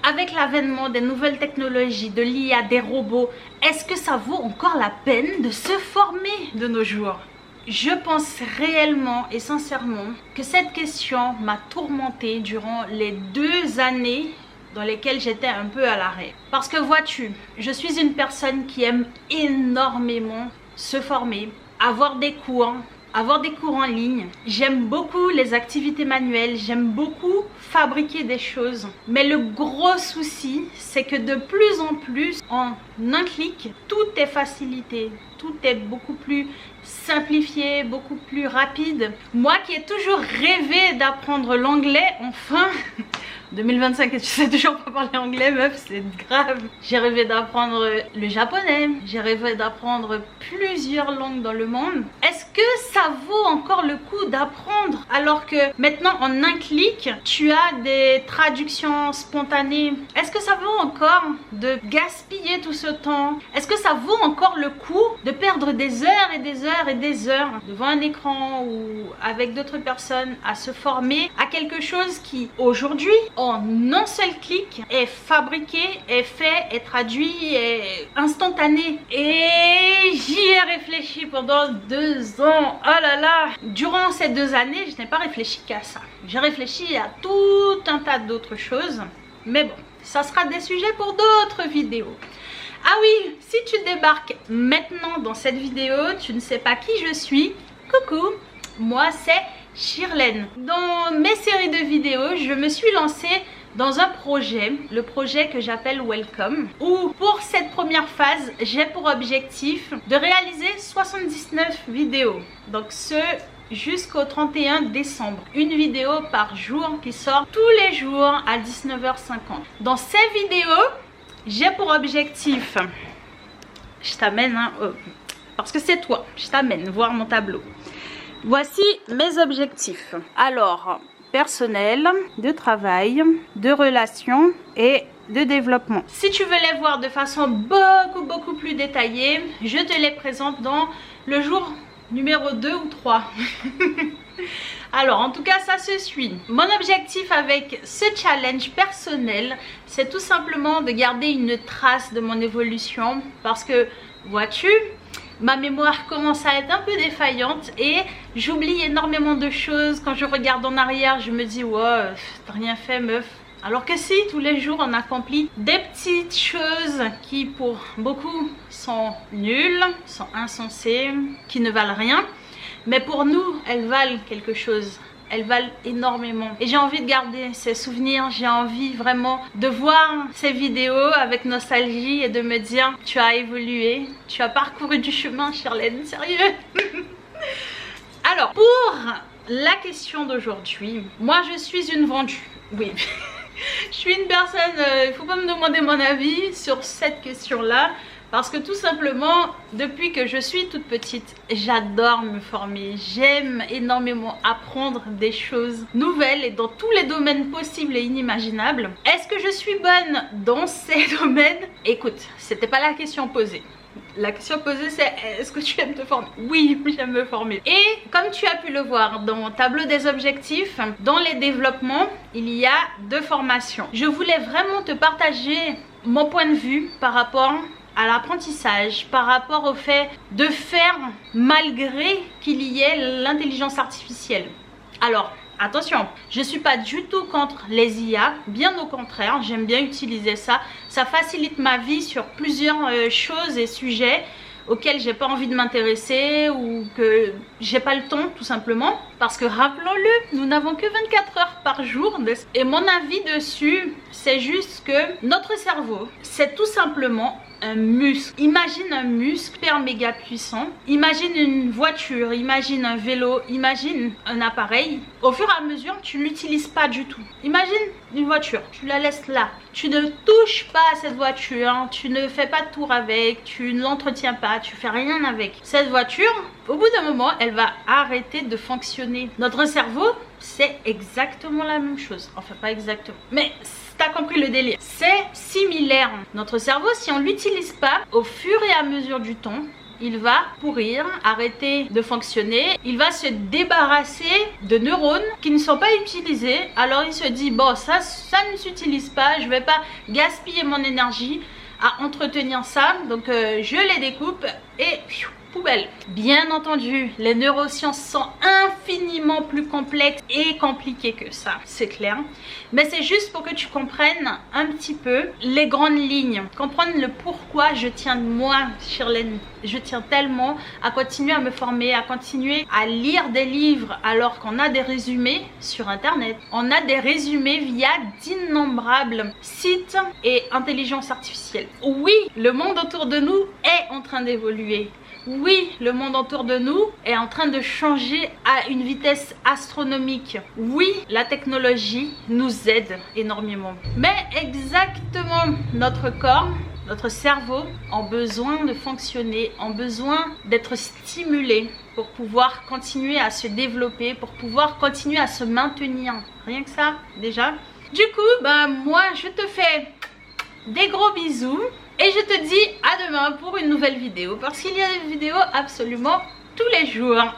avec l'avènement des nouvelles technologies, de l'IA, des robots, est-ce que ça vaut encore la peine de se former de nos jours? Je pense réellement et sincèrement que cette question m'a tourmentée durant les 2 années dans lesquelles j'étais un peu à l'arrêt. Parce que vois-tu, je suis une personne qui aime énormément se former, avoir des cours en ligne. J'aime beaucoup les activités manuelles, j'aime beaucoup fabriquer des choses. Mais le gros souci, c'est que de plus en plus, en un clic, tout est facilité. Tout est beaucoup plus simplifié, beaucoup plus rapide. Moi qui ai toujours rêvé d'apprendre l'anglais, enfin 2025 et tu sais toujours pas parler anglais, meuf, c'est grave. J'ai rêvé d'apprendre le japonais, j'ai rêvé d'apprendre plusieurs langues dans le monde. Est-ce que ça vaut encore le coup d'apprendre alors que maintenant en un clic, tu as des traductions spontanées? Est-ce que ça vaut encore de gaspiller tout ce temps? Est-ce que ça vaut encore le coup de perdre des heures et des heures et des heures devant un écran ou avec d'autres personnes à se former à quelque chose qui aujourd'hui en un seul clic est fabriqué, est fait, est traduit, est instantané? Et j'y ai réfléchi pendant 2 ans. Oh là là! Durant ces 2 années, je n'ai pas réfléchi qu'à ça. J'ai réfléchi à tout un tas d'autres choses. Mais bon, ça sera des sujets pour d'autres vidéos. Ah oui, si tu débarques maintenant dans cette vidéo, tu ne sais pas qui je suis. Coucou, moi c'est Shirlène. Dans mes séries de vidéos, je me suis lancée dans un projet, le projet que j'appelle Welcome, où pour cette première phase, j'ai pour objectif de réaliser 79 vidéos. Donc ce jusqu'au 31 décembre. Une vidéo par jour qui sort tous les jours à 19h50. Dans ces vidéos, j'ai pour objectif, je t'amène, parce que c'est toi, je t'amène voir mon tableau. Voici mes objectifs. Alors, personnel, de travail, de relations et de développement. Si tu veux les voir de façon beaucoup plus détaillée, je te les présente dans le jour numéro 2 ou 3. Alors en tout cas ça se suit. Mon objectif avec ce challenge personnel, c'est tout simplement de garder une trace de mon évolution. Parce que vois-tu, ma mémoire commence à être un peu défaillante et j'oublie énormément de choses. Quand je regarde en arrière, je me dis ouais, t'as rien fait meuf. Alors que si, tous les jours on accomplit des petites choses qui pour beaucoup sont nulles, sont insensées, qui ne valent rien. Mais pour nous, elles valent quelque chose. Elles valent énormément. Et j'ai envie de garder ces souvenirs. J'ai envie vraiment de voir ces vidéos avec nostalgie et de me dire tu as évolué, tu as parcouru du chemin, Shirlène, sérieux. Alors, pour la question d'aujourd'hui, moi je suis une vendue. Oui. Je suis une personne, il ne faut pas me demander mon avis sur cette question-là. Parce que tout simplement, depuis que je suis toute petite, j'adore me former. J'aime énormément apprendre des choses nouvelles et dans tous les domaines possibles et inimaginables. Est-ce que je suis bonne dans ces domaines? Écoute, c'était pas la question posée. La question posée c'est est-ce que tu aimes te former? Oui, j'aime me former. Et comme tu as pu le voir dans mon tableau des objectifs, dans les développements, il y a 2 formations. Je voulais vraiment te partager mon point de vue par rapport à l'apprentissage, par rapport au fait de faire malgré qu'il y ait l'intelligence artificielle. Alors, attention, je ne suis pas du tout contre les IA, bien au contraire, j'aime bien utiliser ça. Ça facilite ma vie sur plusieurs choses et sujets auxquels j'ai pas envie de m'intéresser ou que j'ai pas le temps tout simplement. Parce que rappelons-le, nous n'avons que 24 heures par jour. Et mon avis dessus, c'est juste que notre cerveau, c'est tout simplement un muscle. Imagine un muscle super méga puissant. Imagine une voiture, imagine un vélo, imagine un appareil. Au fur et à mesure, tu ne l'utilises pas du tout. Imagine une voiture, tu la laisses là. Tu ne touches pas à cette voiture, tu ne fais pas de tour avec, tu ne l'entretiens pas, tu fais rien avec. Cette voiture, au bout d'un moment, elle va arrêter de fonctionner. Notre cerveau, c'est exactement la même chose. Enfin, pas exactement. Mais t'as compris le délire. C'est similaire. Notre cerveau, si on ne l'utilise pas, au fur et à mesure du temps, il va pourrir, arrêter de fonctionner, il va se débarrasser de neurones qui ne sont pas utilisés. Alors il se dit bon, ça ne s'utilise pas, je vais pas gaspiller mon énergie à entretenir ça, donc je les découpe et poubelle. Bien entendu, les neurosciences sont infiniment plus complexes et compliquées que ça, c'est clair. Mais c'est juste pour que tu comprennes un petit peu les grandes lignes, comprendre le pourquoi je tiens, moi, Shirlène, je tiens tellement à continuer à me former, à continuer à lire des livres alors qu'on a des résumés sur internet. On a des résumés via d'innombrables sites et intelligence artificielle. Oui, le monde autour de nous est en train d'évoluer. Oui, le monde autour de nous est en train de changer à une vitesse astronomique. Oui, la technologie nous aide énormément. Mais exactement, notre corps, notre cerveau ont besoin de fonctionner, ont besoin d'être stimulés pour pouvoir continuer à se développer, pour pouvoir continuer à se maintenir. Rien que ça, déjà. Du coup, moi, je te fais des gros bisous. Et je te dis à demain pour une nouvelle vidéo, parce qu'il y a des vidéos absolument tous les jours.